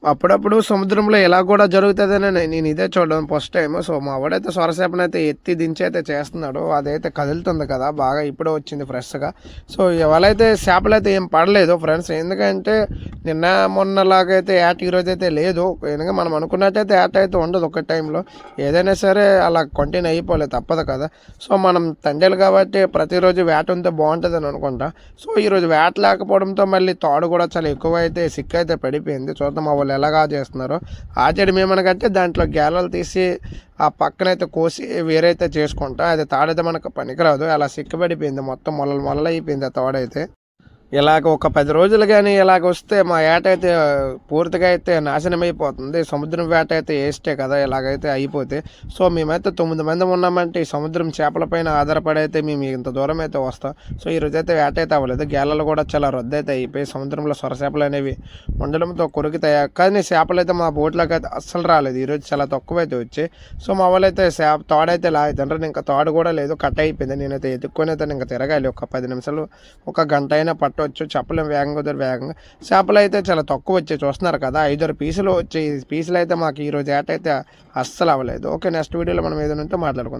అప్పుడప్పుడు సముద్రంలో ఇలా కూడా జరుగుతుందని నేను ఇదే చూడడం ఫస్ట్ టైం. సో, మా వాడైతే సొరచేపనైతే ఎత్తి దించైతే చేస్తున్నాడు. అదైతే కదులుతుంది కదా! బాగా ఇప్పుడే వచ్చింది ఫ్రెష్‌గా. సో, ఇవాళైతే చేపలైతే ఏం పడలేదు ఫ్రెండ్స్. ఎందుకంటే నిన్న మొన్నలాగైతే ఏట ఈరోజైతే లేదు. ఎందుకంటే మనం అనుకున్నట్టయితే ఏట అయితే ఉండదు ఒక టైంలో. ఏదైనా సరే అలా కంటిన్యూ అయిపోలే తప్పదు కదా! సో, మనం తండేలు కాబట్టి ప్రతిరోజు వేట ఉంటే బాగుంటుందని అనుకుంటా. సో, ఈరోజు వేట లేకపోవడంతో మళ్ళీ తాడు కూడా చాలా ఎక్కువైతే సిక్కయితే పడిపోయింది. చూద్దాం మా వాళ్ళు ఎలాగా చేస్తున్నారో. ఆచడం ఏమనగంటే దాంట్లో గేలలు తీసి ఆ పక్కనైతే కోసి వేరైతే చేసుకుంటా. అది తాడైతే మనకు పనికిరాదు. అలా సిక్కబడిపోయింది మొత్తం మొలలు మొలలు అయిపోయింది ఆ తాడైతే. ఇలాగ ఒక 10 రోజులు గానీ ఇలాగొస్తే మా ఏట అయితే పూర్తిగా అయితే నాశనమైపోతుంది. సముద్రం వేట అయితే వేస్టే కదా! ఇలాగైతే అయిపోతే. సో, మేమైతే 9 మంది ఉన్నామంటే ఈ సముద్రం చేపలపైన ఆధారపడి అయితే మేము ఇంత దూరం అయితే వస్తాం. సో, ఈరోజైతే వేట అయితే అవ్వలేదు. గేలలు కూడా చాలా రద్దయితే అయిపోయి సముద్రంలో సొరచేపలనేవి ఉండడంతో కొరుకుతాయి. కానీ చేపలైతే మా బోట్‌లోకైతే అస్సలు రాలేదు. ఈరోజు చాలా తక్కువైతే వచ్చాయి. సో, మా వాళ్ళైతే తాడైతే లాగుతుండ్రు. ఇంకా తాడు కూడా లేదు. కట్ అయిపోయింది. నేనైతే ఎతుక్కొనైతే ఇంక తిరగాలి. ఒక 10 నిమిషాలు, ఒక గంట అయినా పట్టవచ్చు. చెప్పలేం వేగంగా కుదిరి వేగంగా. చేపలైతే చాలా తక్కువ వచ్చాయి చూస్తున్నారు కదా! 5, 6 పీసులు వచ్చాయి. పీసులైతే మాకు ఈరోజు ఏట అయితే అస్సలు అవ్వలేదు. ఓకే. నెక్స్ట్ వీడియోలో మనం ఏదైనా ఉంటే మాట్లాడుకుందాం.